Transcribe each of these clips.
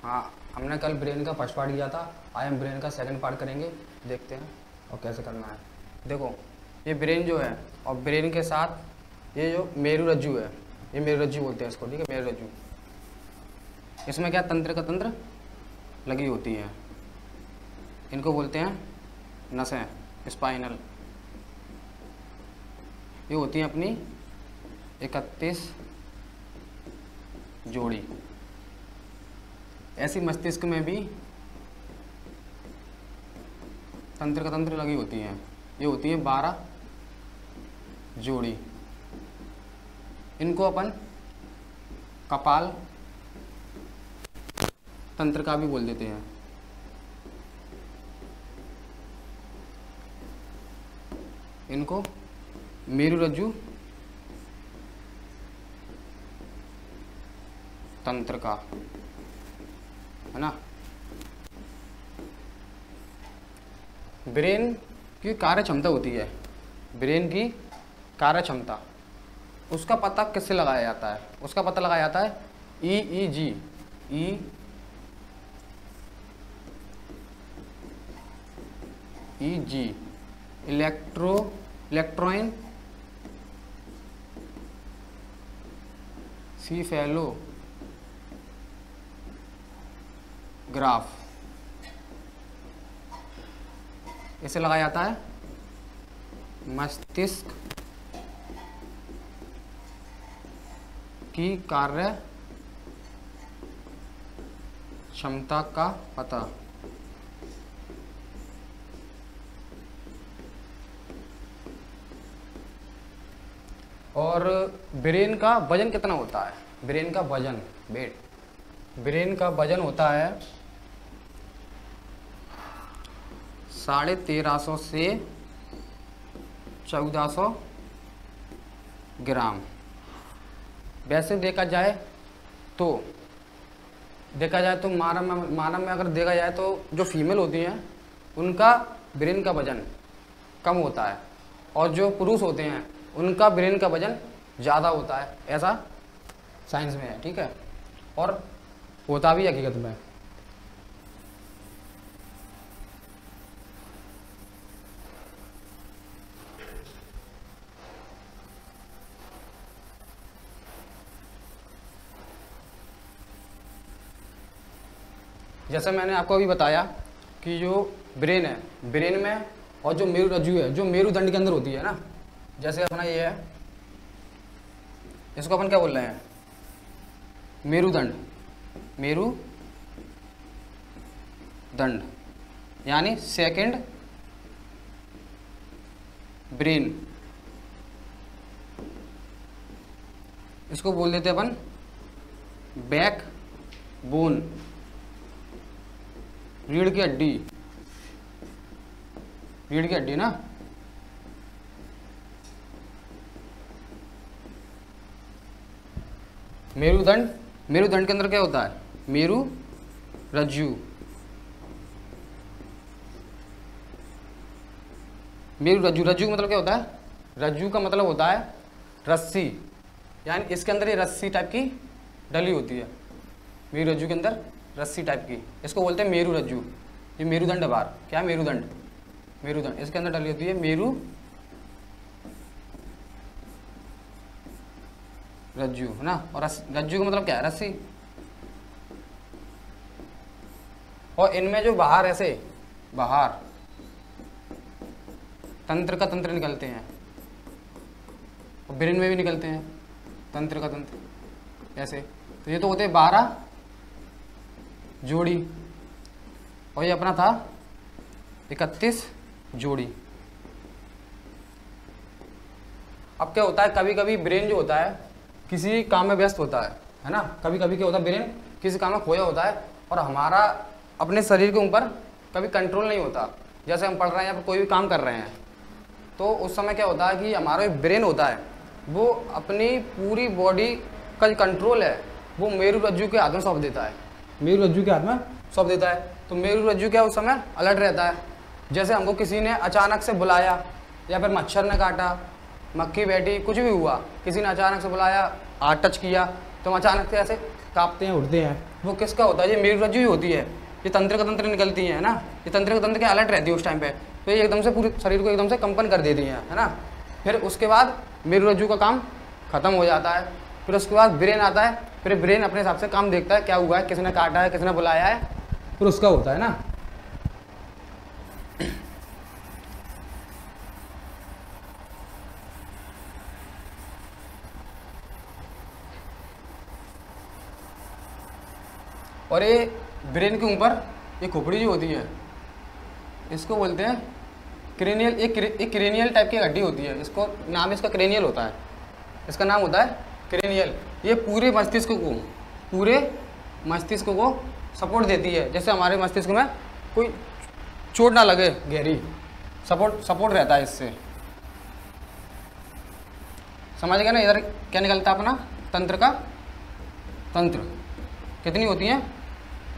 हाँ, हमने कल ब्रेन का फर्स्ट पार्ट किया था, आज हम ब्रेन का सेकंड पार्ट करेंगे, देखते हैं और कैसे करना है। देखो, ये ब्रेन जो है और ब्रेन के साथ ये जो मेरुरज्जु है, ये मेरुरज्जु बोलते हैं इसको, ठीक है, मेरुरज्जु। इसमें क्या तंत्र का तंत्र लगी होती है, इनको बोलते हैं नसें, स्पाइनल। ये होती हैं अपनी 31 जोड़ी। ऐसी मस्तिष्क में भी तंत्र का तंत्र लगी होती हैं, ये होती है 12 जोड़ी। इनको अपन कपाल तंत्र का भी बोल देते हैं। इनको मेरुरज्जु तंत्र का, है ना। ब्रेन की कार्य क्षमता होती है, ब्रेन की कार्य क्षमता, उसका पता किससे लगाया जाता है? उसका पता लगाया जाता है EEG, EEG, इलेक्ट्रॉन ग्राफ, इसे लगाया जाता है मस्तिष्क की कार्य क्षमता का पता। और ब्रेन का वजन कितना होता है? ब्रेन का वजन, वेट, ब्रेन का वजन होता है 1350 से 1400 ग्राम। वैसे देखा जाए तो मानव में अगर देखा जाए तो जो फीमेल होती हैं उनका ब्रेन का वजन कम होता है, और जो पुरुष होते हैं उनका ब्रेन का वजन ज़्यादा होता है, ऐसा साइंस में है, ठीक है। और होता भी हकीकत में। जैसे मैंने आपको अभी बताया कि जो ब्रेन है, ब्रेन में और जो मेरुरज्जु है, जो मेरुदंड के अंदर होती है ना, जैसे अपना ये है, इसको अपन क्या बोल रहे हैं? मेरुदंड, मेरुदंड यानी सेकंड ब्रेन, इसको बोल देते हैं अपन बैक बोन, रीढ़ की हड्डी, रीढ़ की हड्डी ना। मेरुदंड, मेरुदंड के अंदर क्या होता है? मेरुरज्जु, मेरुरज्जु, रज्जु का मतलब क्या होता है? रज्जु का मतलब होता है रस्सी, यानी इसके अंदर ये रस्सी टाइप की डली होती है, मेरुरज्जु के अंदर रस्सी टाइप की, इसको बोलते हैं मेरुरज्जु। ये मेरुदंड है बाहर, क्या है? मेरुदंड, मेरुदंड इसके अंदर डली होती है मेरुरज्जु, है ना। और रज्जु का मतलब क्या है? रस्सी। और इनमें जो बाहर ऐसे बाहर तंत्र का तंत्र निकलते हैं, और ब्रेन में भी निकलते हैं तंत्र का तंत्र ऐसे, तो ये तो होते हैं 12 जोड़ी, और ये अपना था 31 जोड़ी। अब क्या होता है, कभी कभी ब्रेन जो होता है किसी काम में व्यस्त होता है ना। कभी कभी क्या होता है, ब्रेन किसी काम में खोया होता है और हमारा अपने शरीर के ऊपर कभी कंट्रोल नहीं होता। जैसे हम पढ़ रहे हैं या फिर कोई भी काम कर रहे हैं, तो उस समय क्या होता है कि हमारा ब्रेन होता है वो अपनी पूरी बॉडी का जो कंट्रोल है वो मेरुरज्जु के हाथ में सौंप देता है, मेरुरज्जु के हाथ में सौंप देता है। तो मेरुरज्जु क्या उस समय अलर्ट रहता है। जैसे हमको किसी ने अचानक से बुलाया, या फिर मच्छर ने काटा, मक्खी बैठी, कुछ भी हुआ, किसी ने अचानक से बुलाया, हाथ टच किया, तो हम अचानक से ऐसे कांपते हैं, उठते हैं, वो किसका होता है, ये मेरुरज्जु ही होती है। ये तंत्र का तंत्र निकलती है ना, ये तंत्र का तंत्र के अलर्ट रहती है उस टाइम पे, तो ये एकदम से पूरे शरीर को एकदम से कंपन कर देती है ना। फिर उसके बाद मेरुरज्जु का काम खत्म हो जाता है। फिर उसके बाद ब्रेन आता है, फिर ब्रेन अपने हिसाब से काम देखता है क्या हुआ है, किसने काटा है, किसने बुलाया है, फिर उसका होता है ना। और ये ब्रेन के ऊपर ये खोपड़ी जो होती है इसको बोलते हैं क्रेनियल। एक क्रेनियल टाइप की हड्डी होती है, इसको नाम इसका क्रेनियल होता है, इसका नाम होता है क्रेनियल। ये पूरे मस्तिष्क को सपोर्ट देती है, जैसे हमारे मस्तिष्क में कोई चोट ना लगे, गहरी सपोर्ट रहता है इससे। समझ गया ना। इधर क्या निकलता है अपना तंत्र कितनी होती हैं,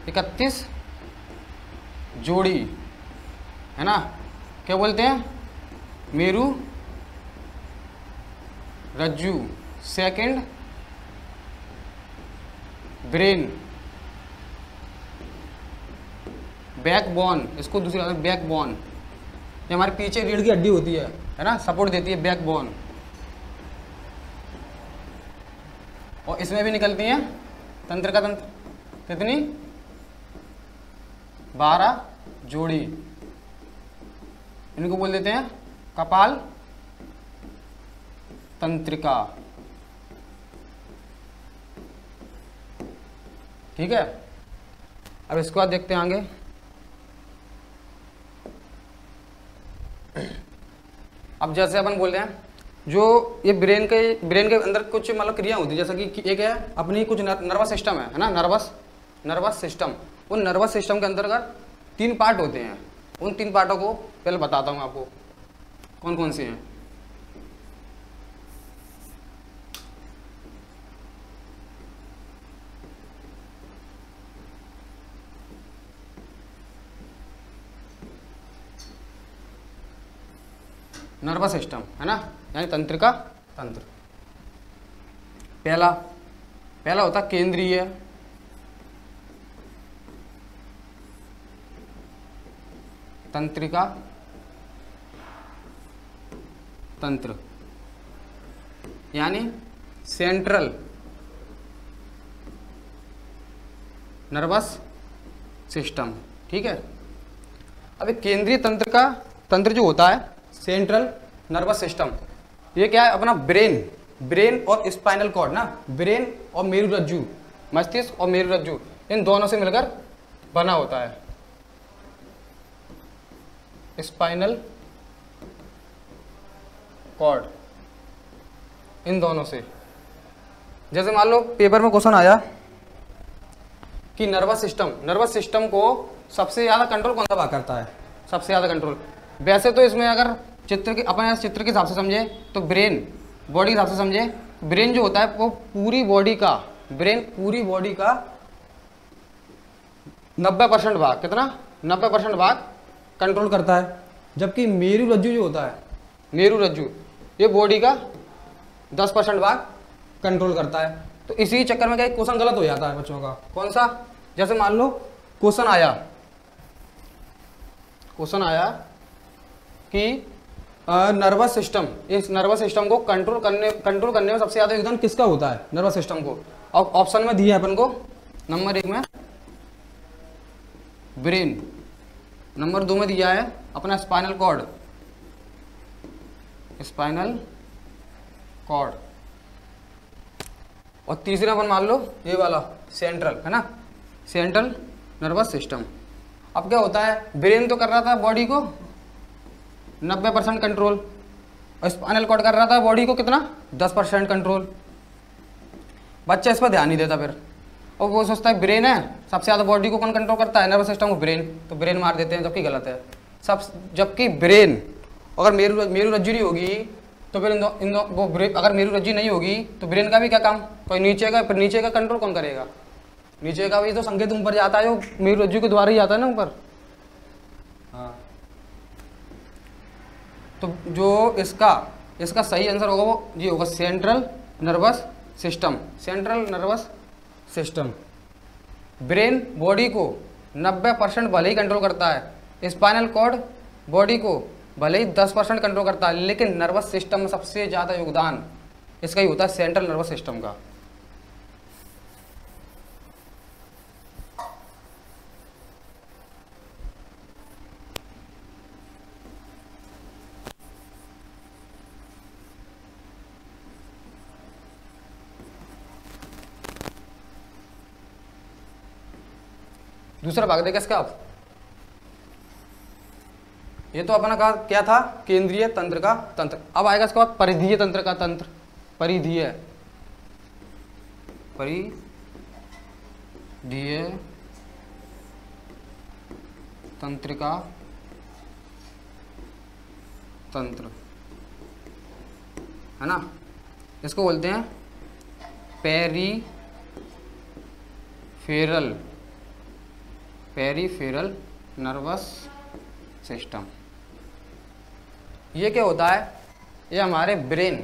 31 जोड़ी है ना। क्या बोलते हैं, मेरु रज्जु, सेकंड ब्रेन, बैकबोन, इसको दूसरी बात बैकबोन, ये हमारे पीछे रीढ़ की हड्डी होती है ना, सपोर्ट देती है बैकबोन। और इसमें भी निकलती हैं तंत्र का तंत्र, कितनी 12 जोड़ी, इनको बोल देते हैं कपाल तंत्रिका। ठीक है, अब इसके बाद देखते हैं आगे। अब जैसे अपन बोल रहे हैं जो ये ब्रेन के अंदर कुछ मतलब क्रिया होती है, जैसा कि एक है अपनी कुछ नर्वस सिस्टम है ना, नर्वस सिस्टम। उन नर्वस सिस्टम के अंतर्गत 3 पार्ट होते हैं। उन 3 पार्टों को पहले बताता हूँ आपको कौन कौन से हैं। नर्वस सिस्टम है ना, यानी तंत्रिका तंत्र। पहला होता केंद्रीय तंत्रिका तंत्र, यानी सेंट्रल नर्वस सिस्टम। ठीक है, अब एक केंद्रीय तंत्र जो होता है सेंट्रल नर्वस सिस्टम, ये क्या है अपना ब्रेन और स्पाइनल कॉर्ड ना, ब्रेन और मेरुरज्जु, मस्तिष्क और मेरुरज्जु, इन दोनों से मिलकर बना होता है। स्पाइनल कॉर्ड, इन दोनों से। जैसे मान लो पेपर में क्वेश्चन आया कि नर्वस सिस्टम को सबसे ज्यादा कंट्रोल कौन सा भाग करता है, सबसे ज्यादा कंट्रोल। वैसे तो इसमें अगर चित्र के हिसाब से समझे तो ब्रेन, बॉडी के हिसाब से समझे, ब्रेन जो होता है वो पूरी बॉडी का 90% भाग, कितना 90% भाग कंट्रोल करता है। जबकि मेरुरज्जु जो होता है, मेरुरज्जु ये बॉडी का 10% भाग कंट्रोल करता है। तो इसी चक्कर में क्या क्वेश्चन गलत हो जाता है बच्चों का। कौन सा, जैसे मान लो क्वेश्चन आया कि नर्वस सिस्टम, इस नर्वस सिस्टम को कंट्रोल करने में सबसे ज्यादा योगदान किसका होता है, नर्वस सिस्टम को। और ऑप्शन में दिया है अपन को नंबर 1 में ब्रेन, नंबर 2 में दिया है अपना स्पाइनल कॉर्ड, और तीसरा अपन मान लो ये वाला सेंट्रल है ना, सेंट्रल नर्वस सिस्टम। अब क्या होता है, ब्रेन तो कर रहा था बॉडी को 90% कंट्रोल, और स्पाइनल कॉर्ड कर रहा था बॉडी को कितना 10% कंट्रोल। बच्चा इस पर ध्यान नहीं देता फिर, और वो सोचता है ब्रेन है सबसे ज़्यादा बॉडी को कौन कंट्रोल करता है, नर्वस सिस्टम को, ब्रेन, तो ब्रेन मार देते हैं, जबकि गलत है जबकि ब्रेन अगर मेरुरज्जु नहीं होगी तो फिर अगर मेरुरज्जु नहीं होगी तो ब्रेन का भी क्या काम, कोई नीचे का कंट्रोल कौन करेगा, नीचे का भी तो संकेत ऊपर जाता है, जो मेरुरज्जु के द्वारा ही आता है ना ऊपर। हाँ, तो जो इसका सही आंसर होगा वो ये होगा central nervous system, central nervous system. Brain body को 90% भले ही कंट्रोल करता है, स्पाइनल कॉर्ड बॉडी को भले ही 10% कंट्रोल करता है, लेकिन नर्वस सिस्टम में सबसे ज़्यादा योगदान इसका ही होता है, सेंट्रल नर्वस सिस्टम का। दूसरा भाग देखा इसका आप, ये तो अपना कहा क्या था, केंद्रीय तंत्र का तंत्र। अब आएगा इसके बाद परिधीय तंत्र का तंत्र। परिधीय तंत्र का तंत्र, है ना, इसको बोलते हैं पेरीफेरल नर्वस सिस्टम। ये क्या होता है, ये हमारे ब्रेन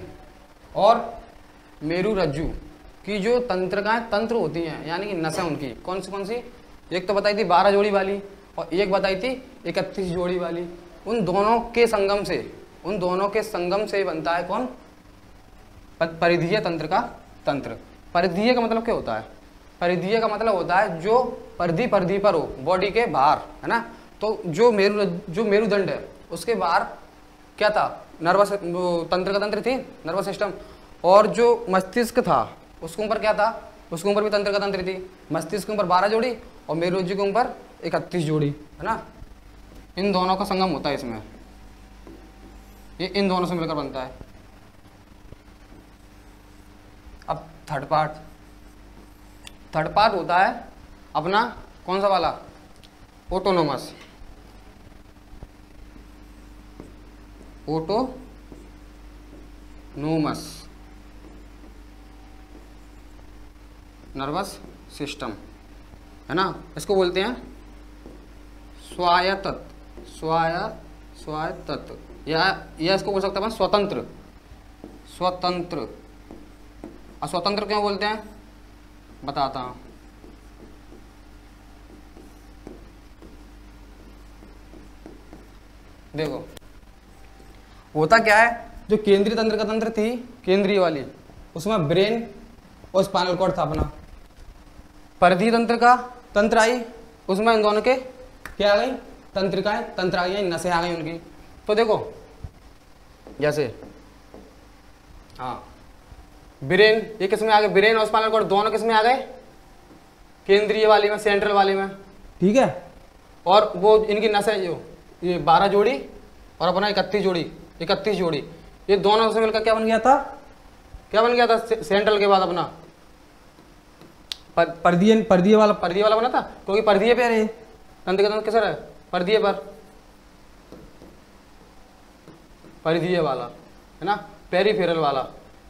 और मेरुरज्जु की जो तंत्र होती हैं, यानी कि नसें उनकी कौन सी, एक तो बताई थी 12 जोड़ी वाली और एक बताई थी 31 जोड़ी वाली। उन दोनों के संगम से बनता है कौन, परिधीय तंत्र का तंत्र। परिधीय का मतलब क्या होता है, परिधीय का मतलब होता है जो परिधि पर हो, बॉडी के बाहर, है ना। तो जो मेरुदंड है उसके बाहर क्या था, नर्वस तंत्र का तंत्र थी, नर्वस सिस्टम। और जो मस्तिष्क था उसके ऊपर क्या था, उसके ऊपर भी तंत्र का तंत्र थी। मस्तिष्क के ऊपर 12 जोड़ी और मेरुरज्जु के ऊपर 31 जोड़ी, है ना। इन दोनों का संगम होता है इसमें, ये इन दोनों से मिलकर बनता है। अब थर्ड पार्ट होता है अपना कौन सा वाला, ऑटोनोमस नर्वस सिस्टम, है ना। इसको बोलते हैं स्वायत्त, या इसको बोल सकते हैं स्वतंत्र। स्वतंत्र क्यों बोलते हैं, बताता हूं। देखो होता क्या है, जो केंद्रीय तंत्र का तंत्र थी, केंद्रीय वाली, उसमें ब्रेन और स्पाइनल कॉर्ड था अपना। परिधीय तंत्र का तंत्र आई, उसमें इन दोनों के क्या आ गई, तंत्र आ गई, नसें आ गई उनकी। तो देखो जैसे हाँ, ब्रेन ये किस में आ गए, ब्रेन और स्पाइनल कॉर्ड दोनों किस में आ गए, केंद्रीय वाली में, सेंट्रल वाली में, ठीक है। और वो इनकी नसें जो ये 12 जोड़ी और अपना 31 जोड़ी, ये दोनों से मिलकर क्या बन गया था, सेंट्रल के बाद अपना परिधीय वाला बना था, क्योंकि परिधीय पे रहे तंत्र का तंत्र किसर है, परिधीय पर, परिधीय वाला, है ना, पेरीफेरल वाला।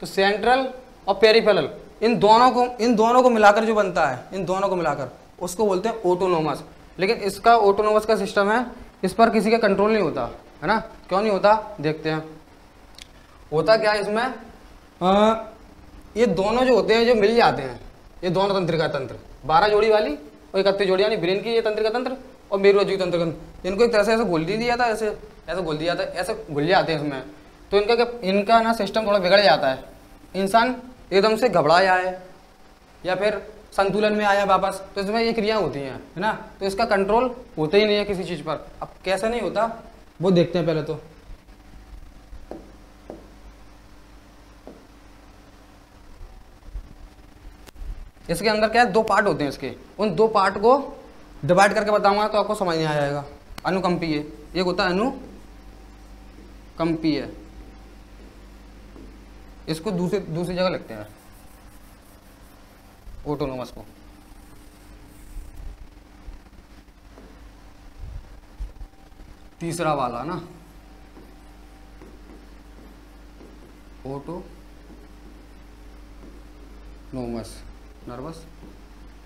तो सेंट्रल और पेरीफेरल इन दोनों को मिलाकर जो बनता है, इन दोनों को मिलाकर उसको बोलते हैं ऑटोनोमस। लेकिन इसका ऑटोनोमस का सिस्टम है, इस पर किसी का कंट्रोल नहीं होता, है ना। क्यों नहीं होता, देखते हैं। होता क्या है इसमें, ये दोनों जो होते हैं, जो मिल जाते हैं, ये दोनों तंत्र का तंत्र, 12 जोड़ी वाली और 31 जोड़ी, यानी ब्रेन की ये तंत्र का तंत्र और मेरुरज्जु तंत्र का तंत्र, इनको एक तरह से ऐसे घुल दिया था, ऐसे घुल जाते हैं इसमें। तो इनका ना सिस्टम थोड़ा बिगड़ जाता है, इंसान एकदम से घबरा जाए या फिर संतुलन में आया वापस, तो इसमें ये क्रिया होती हैं, है ना। तो इसका कंट्रोल होता ही नहीं है किसी चीज़ पर। अब कैसे नहीं होता वो देखते हैं पहले। तो इसके अंदर क्या है, 2 पार्ट होते हैं इसके, उन 2 पार्ट को डिवाइड करके बताऊंगा तो आपको समझ नहीं आ जाएगा। अनुकंपीय, एक होता है अनुकंपीय, इसको दूसरी जगह लिखते हैं, ऑटोनोमस को। तीसरा वाला ना, ऑटोनोमस नर्वस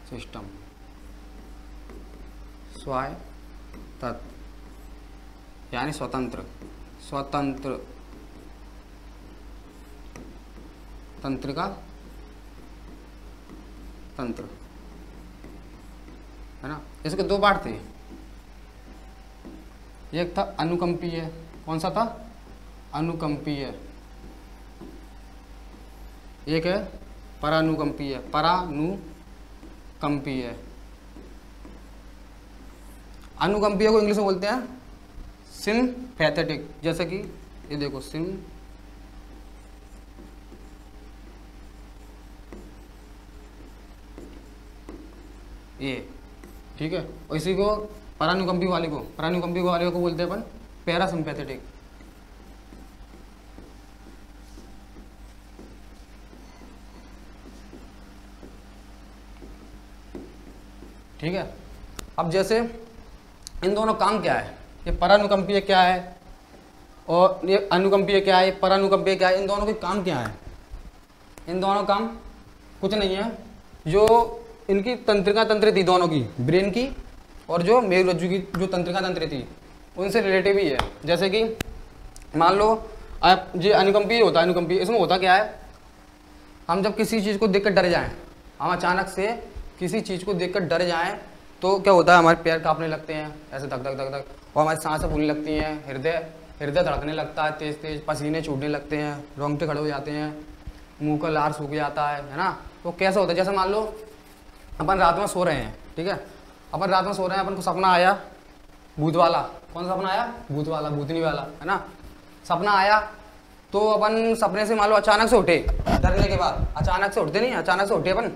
सिस्टम, स्वायत्त यानी स्वतंत्र तंत्र का तंत्र, है ना। इसके दो पार्ट थे, एक था अनुकंपीय, कौन सा था, अनुकंपीय, एक है परानुकंपीय, परानुकंपीय। अनुकंपीय को इंग्लिश में बोलते हैं सिम्पैथेटिक, जैसे कि ये देखो ये, ठीक है। और इसी को परानुकंपी वाले को बोलते हैं अपन पैरासिम्पैथेटिक। ठीक है। अब जैसे इन दोनों काम क्या है, ये परानुकंपीय क्या है और ये अनुकंपीय क्या है, परानुकंपीय क्या है, इन दोनों के काम क्या है। इन दोनों काम कुछ नहीं है, जो इनकी तंत्रिका तंत्र थी दोनों की, ब्रेन की और जो मेरुरज्जु की जो तंत्रिका तंत्र थी, उनसे रिलेटिव ही है। जैसे कि मान लो आप जो अनुकंपीय होता है, अनुकंपीय इसमें होता क्या है, हम जब किसी चीज़ को देखकर डर जाएं, हम अचानक से किसी चीज़ को देखकर डर जाएं तो क्या होता है, हमारे पैर कांपने लगते हैं ऐसे धक धक धक धक, और हमारी सांसें फूलने लगती हैं, हृदय धड़कने लगता है तेज तेज, पसीने छूटने लगते हैं, रोंगटे खड़े हो जाते हैं, मुंह का लार सूख जाता है ना। तो कैसा होता है, जैसे मान लो अपन रात में सो रहे हैं, ठीक है, अपन रात में सो रहे हैं, अपन को सपना आया भूत वाला, कौन सा सपना आया, भूत वाला, भूतनी वाला, है ना। सपना आया तो अपन सपने से मान लो अचानक से उठे, डरने के बाद अचानक से उठते नहीं, अचानक से उठे अपन,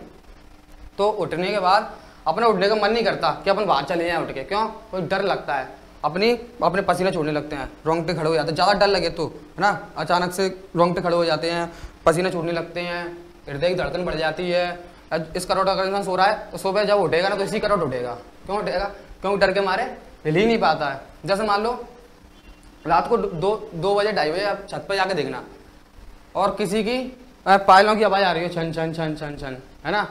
तो उठने के बाद अपने उठने का मन नहीं करता कि अपन बाहर चले जाएं उठ के, क्यों, कोई डर लगता है, अपने पसीने छोड़ने लगते हैं, रोंगटे खड़े हो जाते हैं, ज़्यादा डर लगे तो, है ना, अचानक से रोंगटे खड़े हो जाते हैं, पसीने छूटने लगते हैं, हृदय की धड़कन बढ़ जाती है। इस करवट अगर इंसान सो रहा है तो सुबह जब उठेगा ना तो इसी करवट उठेगा, क्यों उठेगा, क्योंकि डर के मारे हिल ही नहीं पाता है। जैसे मान लो रात को 2 बजे 2:30 बजे आप छत पर जाके देखना और किसी की पायलों की आवाज़ आ रही हो, छन छन छन छन छन, है ना,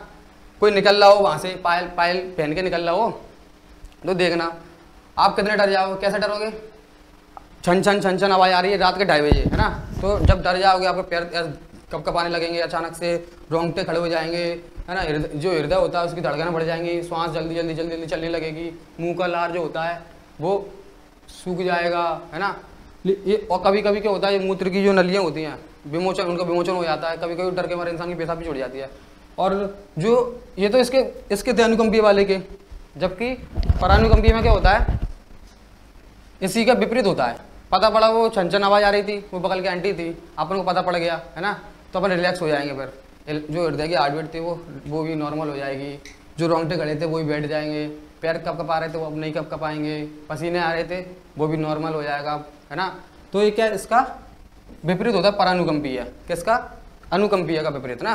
कोई निकल रहा हो वहाँ से, पायल पहन के निकल रहा हो, तो देखना आप कितने डर जाओगे, कैसे डरोगे, छन छन छन छन आवाज़ आ रही है रात के 2:30 बजे, है ना, तो जब डर जाओगे आपके पैर कपकपाने लगेंगे, अचानक से रोंगटे खड़े हो जाएंगे, है ना, जो हृदय होता है उसकी धड़कनें बढ़ जाएंगी, श्वास जल्दी जल्दी जल्दी जल्दी चलने लगेगी, मुंह का लार जो होता है वो सूख जाएगा, है ना। ये और कभी कभी क्या होता है, ये मूत्र की जो नलियाँ होती हैं विमोचन, उनका विमोचन हो जाता है, कभी कभी डर के मारे इंसान की पेशाब भी छूट जाती है। और जो ये तो इसके थे अनुकंपीय वाले के, जबकि परानुकंपीय में क्या होता है, इसी का विपरीत होता है। पता पड़ा वो छन छन आवाज़ आ रही थी, वो बगल की आंटी थी, अपन को पता पड़ गया, है ना, तो अपन रिलैक्स हो जाएंगे, फिर जो हृदय की हार्ट बीट थी वो भी नॉर्मल हो जाएगी, जो रोंगटे खड़े थे वो भी बैठ जाएंगे, पैर कपकपा रहे थे वो अब नहीं कपकपाएंगे, पसीने आ रहे थे वो भी नॉर्मल हो जाएगा, है ना। तो ये क्या, इसका विपरीत होता है परानुकंपीय, किसका, अनुकंपीय का विपरीत ना।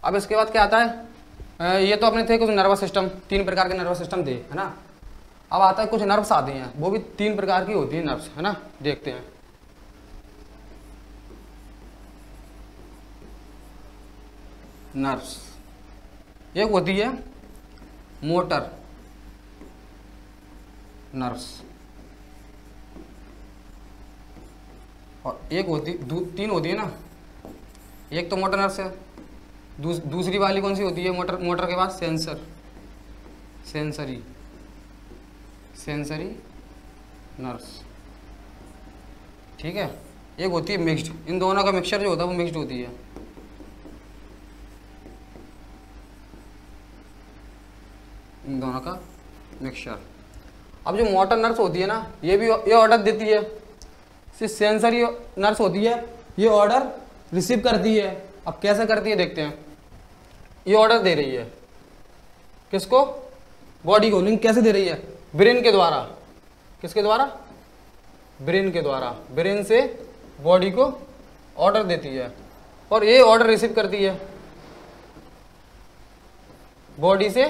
अब इसके बाद क्या आता है, ये तो अपने थे कुछ नर्वस सिस्टम, 3 प्रकार के नर्वस सिस्टम थे, है ना। अब आता है कुछ नर्व्स आते हैं, वो भी 3 प्रकार की होती है नर्व्स, है ना, देखते हैं। नर्व्स एक होती है मोटर नर्व्स, और एक होती 3 होती है ना, एक तो मोटर नर्व्स है, दूसरी वाली कौन सी होती है, मोटर के बाद सेंसरी नर्व्स, ठीक है। एक होती है मिक्स्ड, इन दोनों का मिक्सचर जो होता है वो मिक्स्ड होती है। इन दोनों का मिक्सचर। अब जो मोटर नर्व्स होती है ना, ये ऑर्डर देती है, सेंसरी नर्व्स होती है, ये ऑर्डर रिसीव करती है। अब कैसे करती है देखते हैं, ये ऑर्डर दे रही है किसको, बॉडी को, लिंक कैसे दे रही है, ब्रेन के द्वारा, किसके द्वारा, ब्रेन के द्वारा, ब्रेन से बॉडी को ऑर्डर देती है, और ये ऑर्डर रिसीव करती है बॉडी से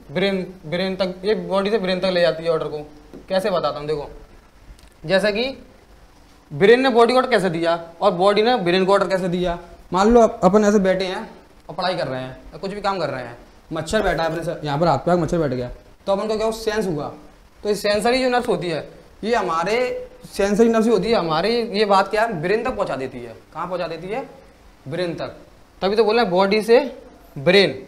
ब्रेन तक, ये बॉडी से ब्रेन तक ले जाती है ऑर्डर को। कैसे बताता हूँ, देखो, जैसा कि ब्रेन ने बॉडी को ऑर्डर कैसे दिया और बॉडी ने ब्रेन को ऑर्डर कैसे दिया। मान लो अपन ऐसे बैठे हैं और पढ़ाई कर रहे हैं या कुछ भी काम कर रहे हैं, मच्छर बैठा है अपने यहाँ पर, हाथ पे मच्छर बैठ गया, तो अपन को क्या सेंस हुआ, तो ये सेंसरी जो नर्व्स होती है, ये हमारे सेंसरी नर्व्स होती है, हमारी ये बात क्या है, ब्रेन तक पहुँचा देती है। कहाँ पहुँचा देती है, ब्रेन तक। तभी तो बोला बॉडी से ब्रेन।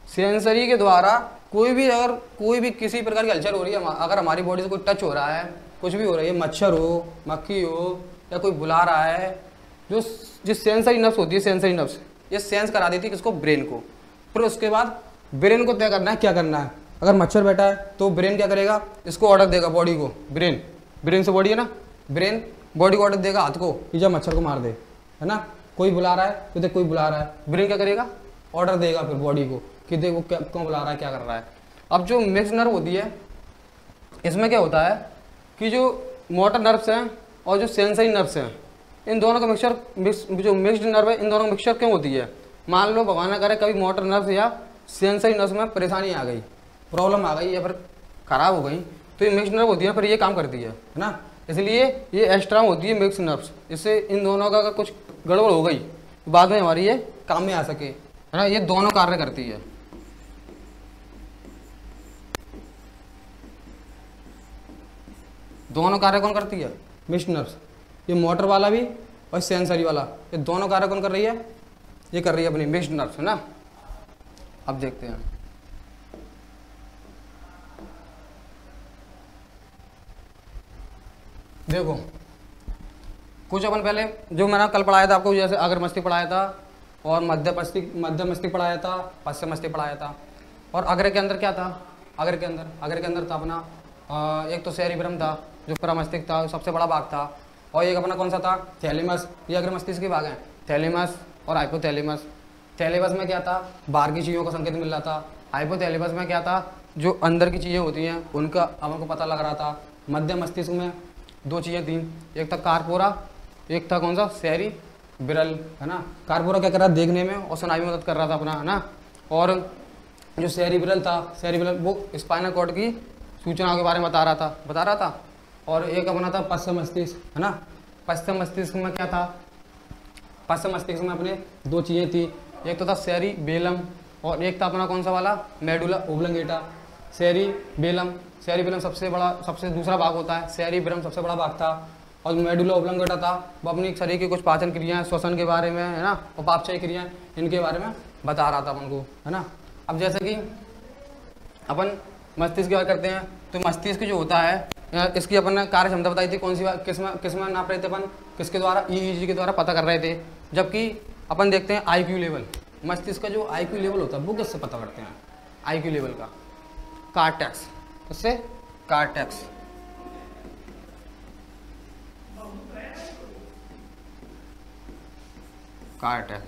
सेंसरी के द्वारा कोई भी किसी प्रकार की हलचल हो रही है, अगर हमारी बॉडी से कोई टच हो रहा है, कुछ भी हो रही है, मच्छर हो, मक्खी हो, या कोई बुला रहा है, जो सेंसरी नर्व्स होती है, सेंसरी नर्व्स ये सेंस करा देती है किसको, ब्रेन को। फिर उसके बाद ब्रेन को तय करना है क्या करना है। अगर मच्छर बैठा है तो ब्रेन क्या करेगा, इसको ऑर्डर देगा बॉडी को, ब्रेन से बॉडी है ना, ब्रेन बॉडी को ऑर्डर देगा हाथ को कि जब मच्छर को मार दे, है ना। कोई बुला रहा है तो देख कोई बुला रहा है, ब्रेन क्या करेगा, ऑर्डर देगा फिर बॉडी को कि देख वो क्यों बुला रहा है, क्या कर रहा है। अब जो मिक्स्ड नर्व होती है, इसमें क्या होता है कि जो मोटर नर्व्स हैं और जो सेंसरी नर्व्स हैं, इन दोनों का जो मिक्स्ड नर्व है, इन दोनों का मिक्सचर क्यों होती है। मान लो भगवान ना करे कभी मोटर नर्व्स या सेंसरी नर्व्स में परेशानी आ गई, प्रॉब्लम आ गई या फिर खराब हो गई, तो ये मिक्स्ड नर्व होती है, फिर ये काम करती है ना। इसलिए ये एक्स्ट्रा होती है मिक्स्ड नर्व्स। इससे इन दोनों का कुछ गड़बड़ हो गई, बाद में हमारी ये काम में आ सके, है ना। ये दोनों कार्य करती है। दोनों कार्य कौन करती है, मिक्स्ड नर्व्स। ये मोटर वाला भी और सेंसरी वाला, ये दोनों कार्य कौन कर रही है, ये कर रही है अपनी मिक्स्ड नर्व्स, है ना। अब देखते हैं, देखो कुछ अपन पहले जो मैंने कल पढ़ाया था आपको, जैसे अग्र मस्तिष्क पढ़ाया था और मध्य मस्तिष्क पढ़ाया था, पश्चिम मस्तिष्क पढ़ाया था। और अग्र के अंदर क्या था, अग्र के अंदर था अपना एक तो सेरिब्रम था जो प्रमस्तिष्क था, सबसे बड़ा भाग था। और एक अपना कौन सा था, थैलेमस। ये अग्र मस्तिष्क के भाग हैं, थैलेमस और हाइपोथैलेमस। थैलेमस में क्या था, बाहर की चीज़ों का संकेत मिल रहा था। हाइपोथैलेमस में क्या था, जो अंदर की चीज़ें होती हैं उनका हमको पता लग रहा था। मध्य मस्तिष्क में दो चीज़ें थी, एक था कार्पोरा, एक था कौन सा, सेरिब्रल, है ना। कार्पोरा क्या कर रहा था, देखने में और सुनाई में मदद कर रहा था अपना, है ना। और जो सेरिब्रल था, सेरिब्रल वो स्पाइनल कॉर्ड की सूचनाओं के बारे में बता रहा था। और एक अपना था पश्चिम मस्तिष्क, है ना। पश्चिम मस्तिष्क में क्या था, पश्चिम मस्तिष्क में अपने दो चीज़ें थी, एक तो था सेरिबेलम और एक था अपना कौन सा वाला, मेडुला ओब्लंगेटा। सेरिबेलम सबसे दूसरा भाग होता है, सेरिब्रम सबसे बड़ा भाग था और मेडुला ओब्लंगेटा था वो अपनी शरीर की कुछ पाचन क्रियाएं, श्वसन के बारे में, है ना, उपापचय क्रियाएं, इनके बारे में बता रहा था अपन को, है ना। अब जैसे कि अपन मस्तिष्क की बात करते हैं तो मस्तिष्क जो होता है, इसकी अपन ने कार्य क्षमता बताई थी, कौन सी किसमें नाप रहे थे अपन, किसके द्वारा, ईईजी के द्वारा पता कर रहे थे। जबकि अपन देखते हैं आईक्यू लेवल, मस्तिष्क का जो आईक्यू लेवल होता है वो किससे पता करते हैं, आईक्यू लेवल का, कार्टेक्स, किससे, कार्टेक्स। कार्टेक्स